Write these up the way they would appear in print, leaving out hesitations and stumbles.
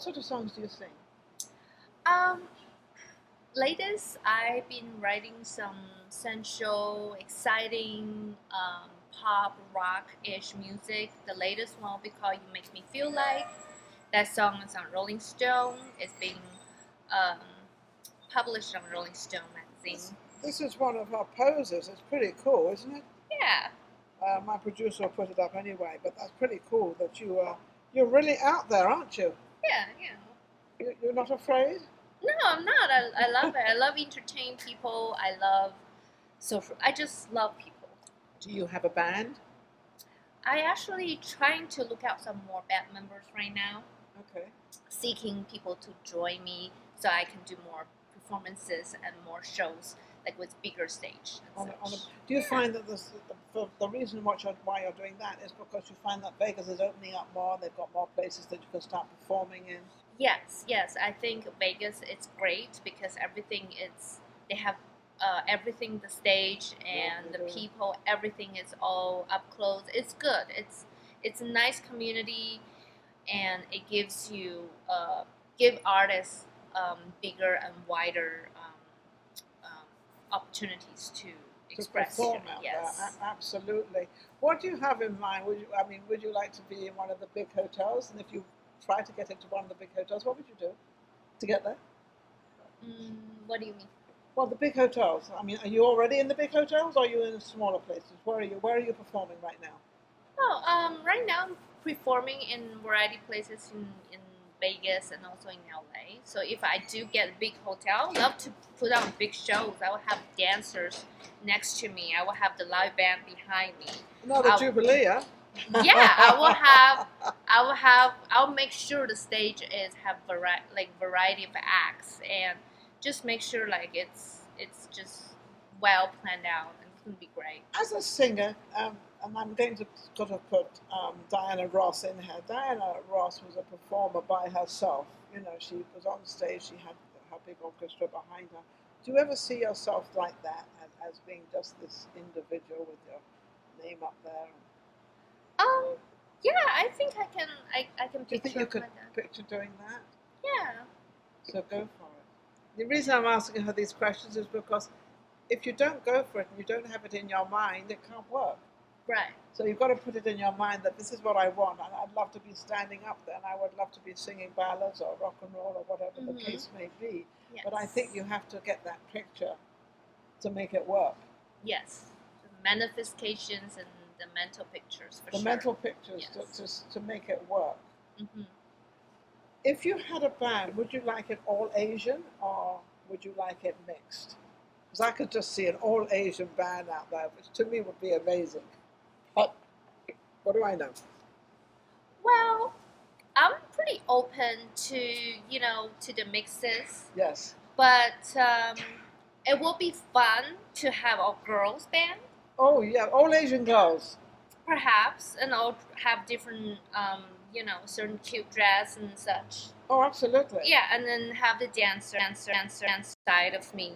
What sort of songs do you sing? Latest, I've been writing some sensual, exciting, pop, rock-ish music. The latest one will be called "You Make Me Feel Like." That song is on Rolling Stone. It's being um, published on Rolling Stone magazine. This is one of our poses. It's pretty cool, isn't it? Yeah. My producer will put it up anyway, but that's pretty cool that you're really out there, aren't you? Yeah, yeah. You're not afraid? No, I'm not. I love it. I love entertaining people. I just love people. Do you have a band? I actually trying to look out some more band members right now. Okay. Seeking people to join me so I can do more performances and more shows, like with bigger stage. Do you find that the reason why you're doing that is because you find that Vegas is opening up more, they've got more places that you can start performing in? Yes. I think Vegas is great because they have everything, the stage and the people, everything is all up close. It's good. It's a nice community, and it gives you give artists bigger and wider opportunities to express. To perform out there. Absolutely. What do you have in mind? Would you like to be in one of the big hotels? And if you try to get into one of the big hotels, what would you do to get there? What do you mean? Well, the big hotels. I mean, are you already in the big hotels, or are you in smaller places? Where are you performing right now? Oh, right now I'm performing in variety places in Vegas and also in LA. So if I do get a big hotel, I love to put on big shows. I will have dancers next to me. I will have the live band behind me. No, the Jubilee, huh? Yeah, I'll make sure the stage have variety of acts, and just make sure like it's just well planned out, and it's gonna be great. As a singer, and I'm going to sort of put Diana Ross in here. Diana Ross was a performer by herself. You know, she was on stage, she had her big orchestra behind her. Do you ever see yourself like that, as being just this individual with your name up there? Yeah, I think I can. I can picture. Do you think you could picture doing that? Yeah. So go for it. The reason I'm asking her these questions is because if you don't go for it and you don't have it in your mind, it can't work. Right. So you've got to put it in your mind that this is what I want, and I'd love to be standing up there, and I would love to be singing ballads or rock and roll or whatever the case may be. Yes. But I think you have to get that picture to make it work. Yes. The manifestations and the mental pictures, for sure. The mental pictures, yes. to make it work. If you had a band, would you like it all Asian or would you like it mixed? Because I could just see an all Asian band out there, which to me would be amazing. But what do I know? Well, I'm pretty open to the mixes. Yes. But it will be fun to have a girls band. Oh yeah, all Asian girls. Perhaps, and all have different, certain cute dress and such. Oh, absolutely. Yeah, and then have the dancer side of me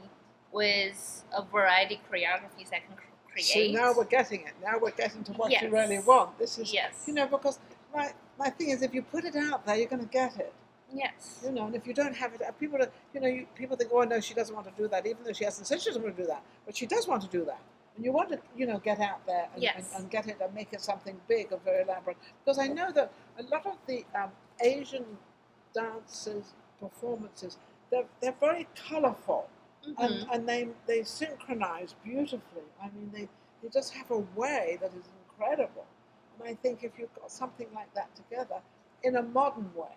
with a variety of choreographies I can create. So now we're getting it. Now we're getting to what you really want. This is, because my thing is, if you put it out there, you're going to get it. Yes. And if you don't have it, people think, oh no, she doesn't want to do that, even though she hasn't said she doesn't want to do that, but she does want to do that. And you want to, get out there and get it and make it something big and very elaborate. Because I know that a lot of the Asian dances, performances, they're very colourful. And they synchronize beautifully. I mean, they just have a way that is incredible. And I think if you've got something like that together in a modern way,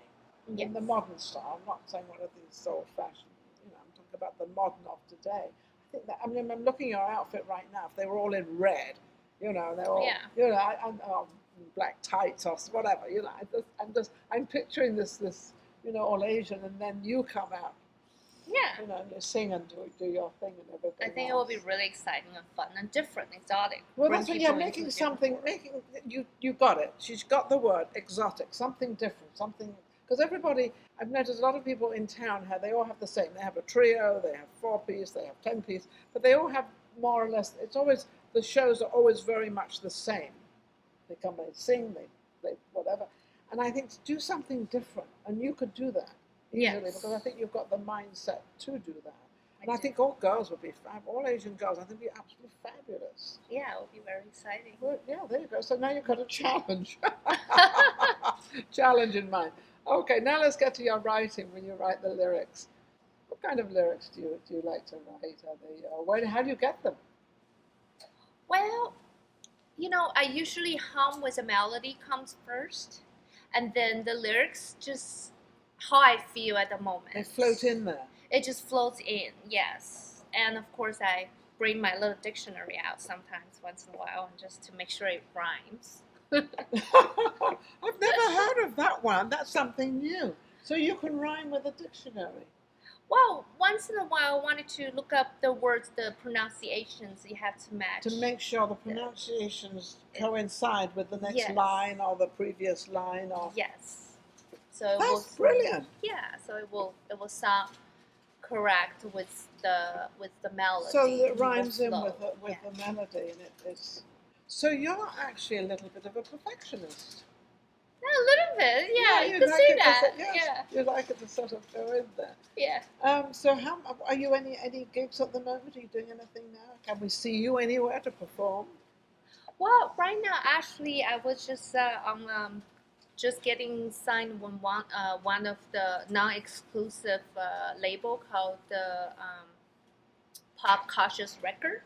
in the modern style, I'm not saying one of these old-fashioned, I'm talking about the modern of today. I think that, I'm looking at your outfit right now. If they were all in red, they're all, black tights or whatever, I'm picturing this, all Asian, and then you come out. Yeah. You sing and do your thing and everything. I think it will be really exciting and fun and different, exotic. Well, that's what, making something, you got it. She's got the word, exotic, something different, something, because everybody, I've noticed a lot of people in town they all have the same. They have a trio, they have 4-piece, they have 10-piece, but they all have more or less, the shows are always very much the same. They come, they sing, they whatever. And I think to do something different, and you could do that easily because I think you've got the mindset to do that. And I think all girls would be all Asian girls. I think would be absolutely fabulous. Yeah, it would be very exciting. Well, yeah, there you go. So now you've got a challenge, challenge in mind. Okay, now let's get to your writing. When you write the lyrics, what kind of lyrics do you like to write? Are they how do you get them? Well, I usually hum with a melody comes first, and then the lyrics just how I feel at the moment. They float in there. It just floats in, yes. And of course, I bring my little dictionary out sometimes, once in a while, just to make sure it rhymes. I've never heard of that one. That's something new. So you can rhyme with a dictionary. Well, once in a while, I wanted to look up the words, the pronunciations you have to match. To make sure the pronunciations coincide with the next line or the previous line. Or yes. So that's brilliant. Yeah. So it will sound correct with the melody. So it rhymes in with the melody, and it is. So you're actually a little bit of a perfectionist. A little bit, yeah. You can see that. Yeah. You like it to sort of go in there. Yeah. So how are you any gigs at the moment? Are you doing anything now? Can we see you anywhere to perform? Well, right now, actually, I was just just getting signed with one of the non-exclusive label called the Pop Cautious Record.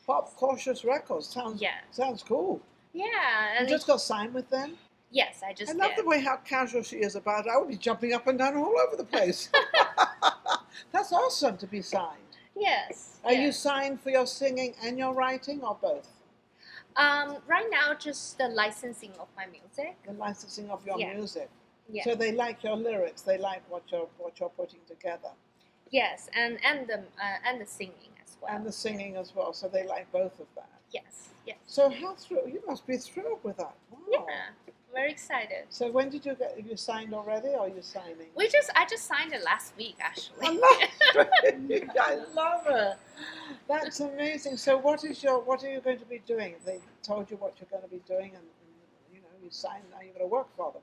Pop Cautious Records sounds cool. Yeah, and you just got signed with them. Yes, I just. I love the way how casual she is about it. I would be jumping up and down all over the place. That's awesome to be signed. Yes. Are you signed for your singing and your writing, or both? Right now, just the licensing of my music. The licensing of your music. Yeah. So they like your lyrics. They like what you're putting together. Yes, and the singing as well. And the singing as well. So they like both of that. Yes. Yes. So you must be thrilled with that. Wow. Yeah. Very excited. So when did you signed already, or are you signing? I just signed it last week, actually. I love it. That's amazing. So what are you going to be doing? They told you what you're going to be doing, and you signed. Now you're going to work for them.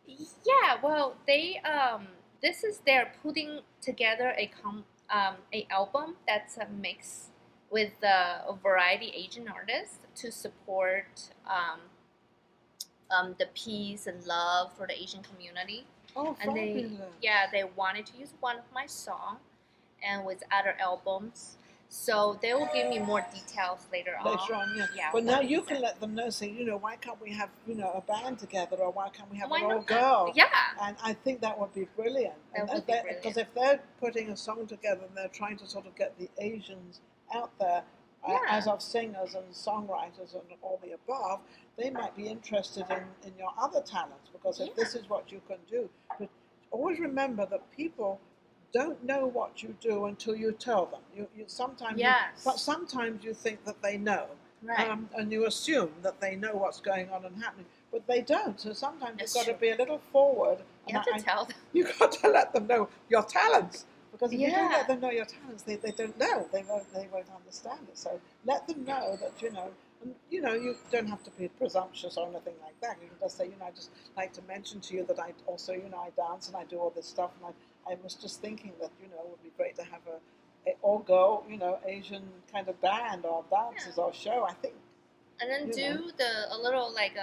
Yeah. Well, they're putting together a album that's a mix with a variety Asian artists to support. The peace and love for the Asian community. Oh, and fabulous. they wanted to use one of my songs and with other albums. So they will give me more details later on. Later on, yeah. But now you can let them know, say, why can't we have, a band together, or why can't we have an all-girl? Yeah. And I think that would be brilliant. Because if they're putting a song together and they're trying to sort of get the Asians out there, as of singers and songwriters and all the above, they might be interested in your other talents, because if this is what you can do. But always remember that people don't know what you do until you tell them. You sometimes, but sometimes you think that they know, right. And you assume that they know what's going on and happening, but they don't. So sometimes you've got to be a little forward. You have to tell them. You've got to let them know your talents. Because if you don't let them know your talents, they don't know. They won't understand it. So let them know that, and, you don't have to be presumptuous or anything like that. You can just say, I just like to mention to you that I also, I dance and I do all this stuff. And I was just thinking that, it would be great to have a all-girl, Asian kind of band or dances or show, I think. And then a little, like,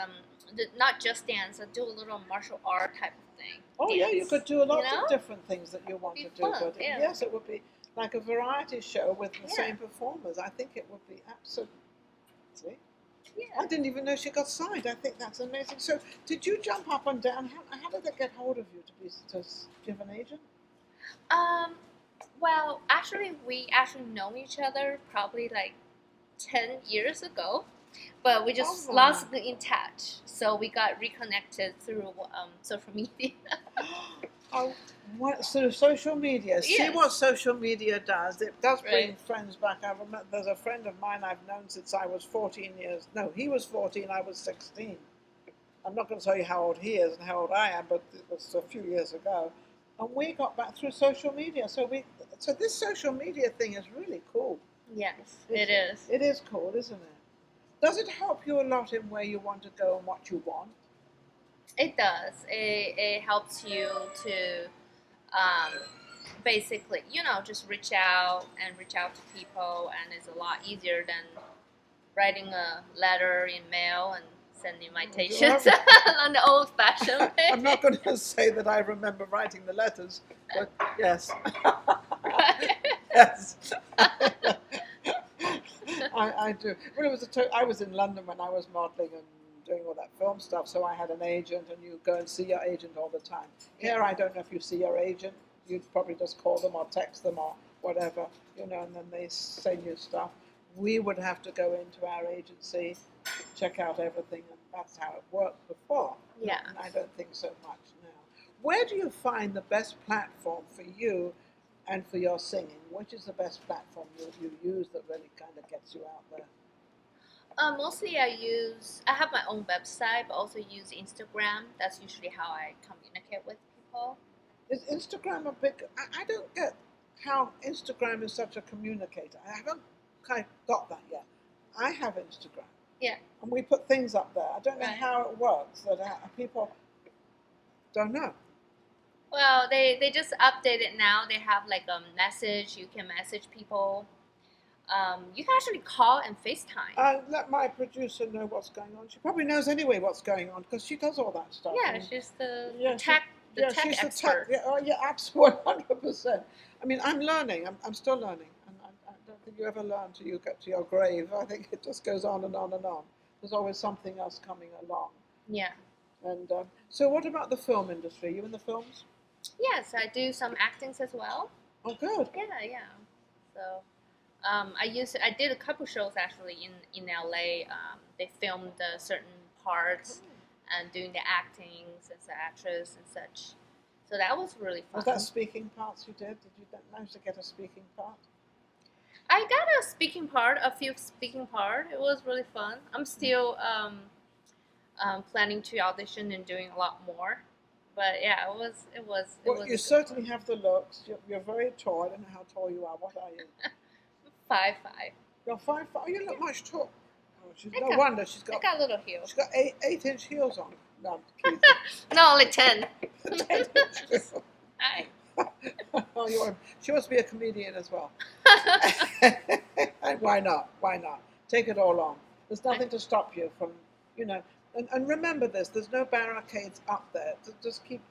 not just dance, do a little martial art type of thing. Oh, yeah, you could do a lot of different things that you want to do. Fun, but yes, it would be like a variety show with the same performers. I think it would be absolutely. Yeah. I didn't even know she got signed. I think that's amazing. So, did you jump up and down? How did they get hold of you to give an agent? Well, actually, we know each other probably like 10 years ago. But we just lost in touch, so we got reconnected through social media. So social media. Yes. See what social media does. It does bring friends back. I remember there's a friend of mine I've known since I was 14 years. No, he was 14, I was 16. I'm not going to tell you how old he is and how old I am, but it was a few years ago. And we got back through social media. So this social media thing is really cool. Yes, it is. It is cool, isn't it? Does it help you a lot in where you want to go and what you want? It does. It helps you to basically, just reach out to people, and it's a lot easier than writing a letter in mail and sending invitations on the old-fashioned way. I'm not going to say that I remember writing the letters, but yes. Yes. I do. Well, I was in London when I was modelling and doing all that film stuff, so I had an agent, and you go and see your agent all the time. Here, I don't know if you see your agent. You'd probably just call them or text them or whatever, and then they send you stuff. We would have to go into our agency, check out everything, and that's how it worked before. Yeah. And I don't think so much now. Where do you find the best platform for you and for your singing? Which is the best platform you use that really kind of gets you out there? Mostly I have my own website, but also use Instagram. That's usually how I communicate with people. Is Instagram a big... I don't get how Instagram is such a communicator. I haven't kind of got that yet. I have Instagram. Yeah. And we put things up there. I don't know how it works. That people don't know. Well, they just update it now. They have like a message. You can message people. You can actually call and FaceTime. Let my producer know what's going on. She probably knows anyway what's going on because she does all that stuff. Yeah, she's the tech she's expert. The tech, absolutely, 100%. I mean, I'm learning. I'm still learning. And I don't think you ever learn till you get to your grave. I think it just goes on and on and on. There's always something else coming along. Yeah. And so what about the film industry? You in the films? Yes, I do some actings as well. Oh, good. Yeah. So I did a couple shows actually in LA. They filmed certain parts and doing the actings as an actress and such. So that was really fun. Was that speaking parts you did? Did you manage to get a speaking part? I got a few speaking part. It was really fun. I'm still planning to audition and doing a lot more. But yeah, it was. You certainly have the looks. You're very tall. I don't know how tall you are. What are you? 5'5". You're 5'5". You look much tall. Oh, no wonder she's got. I got little heels. She's got 8-inch heels on. No, I'm no, only 10. 10-inch heels. Hi. Oh, she must be a comedian as well. And why not? Why not? Take it all on. There's nothing to stop you from, And remember this: there's no barricades up there. Just keep,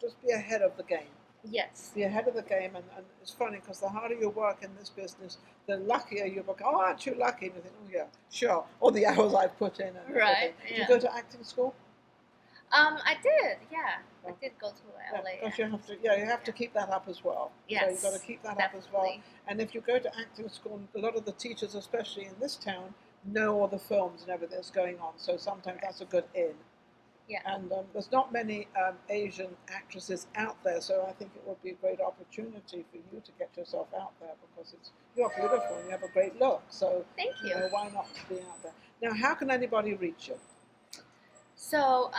just be ahead of the game. Yes. Be ahead of the game, and it's funny because the harder you work in this business, the luckier you become. Oh, aren't you lucky? And you think, oh yeah, sure. All the hours I've put in. And right. Did you go to acting school? I did. Yeah, I did go to LA. Because you have to keep that up as well. Yes. So you've got to keep that up as well. And if you go to acting school, a lot of the teachers, especially in this town, know all the films and everything that's going on. So sometimes that's a good in. Yeah. And there's not many Asian actresses out there, so I think it would be a great opportunity for you to get yourself out there because you're beautiful and you have a great look. So thank you. Why not be out there? Now, how can anybody reach you? So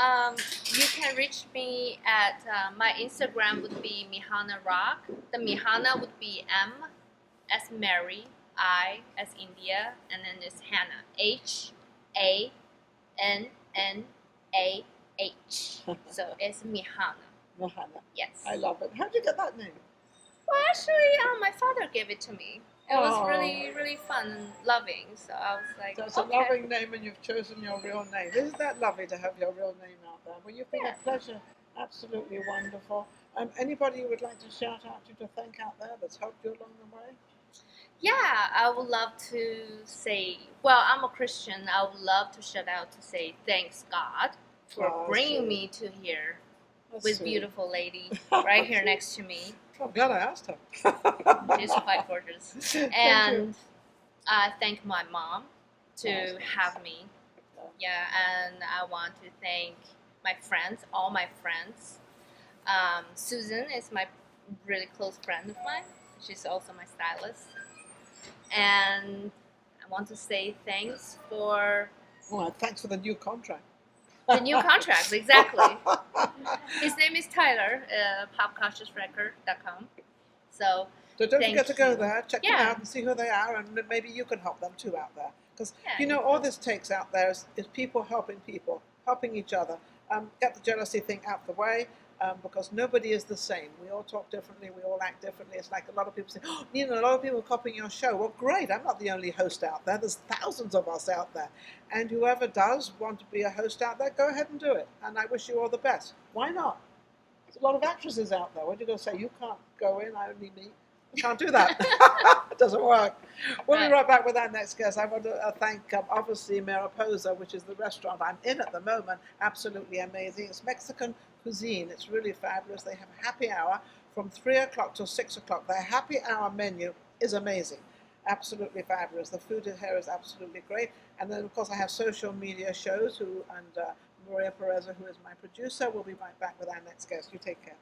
you can reach me at my Instagram would be Mihannah Rock. The Mihannah would be M as Mary, I as India, and then it's Hannah, HANNAH. So it's Mihannah. Mihannah. Yes. I love it. How did you get that name? Well, actually, my father gave it to me. It was really, really fun and loving. So I was like, so it's a loving name, and you've chosen your real name. Isn't that lovely to have your real name out there? Well, you've been a pleasure. Absolutely wonderful. Anybody you would like to shout out to thank out there that's helped you along the way? Yeah, I would love to say, well, I'm a Christian. I would love to shout out to say thanks, God, for bringing me to here with beautiful lady right here next to me. I'm glad I asked her. She's quite gorgeous. And I thank my mom to have me. Yeah, and I want to thank my friends, all my friends. Susan is my really close friend of mine. She's also my stylist. And I want to say thanks for... Well, thanks for the new contract. The new contract, exactly. His name is Tyler, popcautiousrecord.com. So don't forget to go there, check them out and see who they are, and maybe you can help them too out there. Because, all this takes out there is people helping each other. get the jealousy thing out the way. Because nobody is the same. We all talk differently, we all act differently. It's like a lot of people say, oh, Ninon, a lot of people are copying your show. Well, great, I'm not the only host out there. There's thousands of us out there. And whoever does want to be a host out there, go ahead and do it. And I wish you all the best. Why not? There's a lot of actresses out there. What are you going to say? You can't go in, only me. You can't do that. It doesn't work. We'll be right back with our next guest. I want to thank, obviously, Pureza, which is the restaurant I'm in at the moment. Absolutely amazing. It's Mexican cuisine. It's really fabulous. They have a happy hour from 3 o'clock till 6 o'clock. Their happy hour menu is amazing. Absolutely fabulous. The food here is absolutely great. And then, of course, I have social media shows and Maria Pureza, who is my producer. We'll be right back with our next guest. You take care.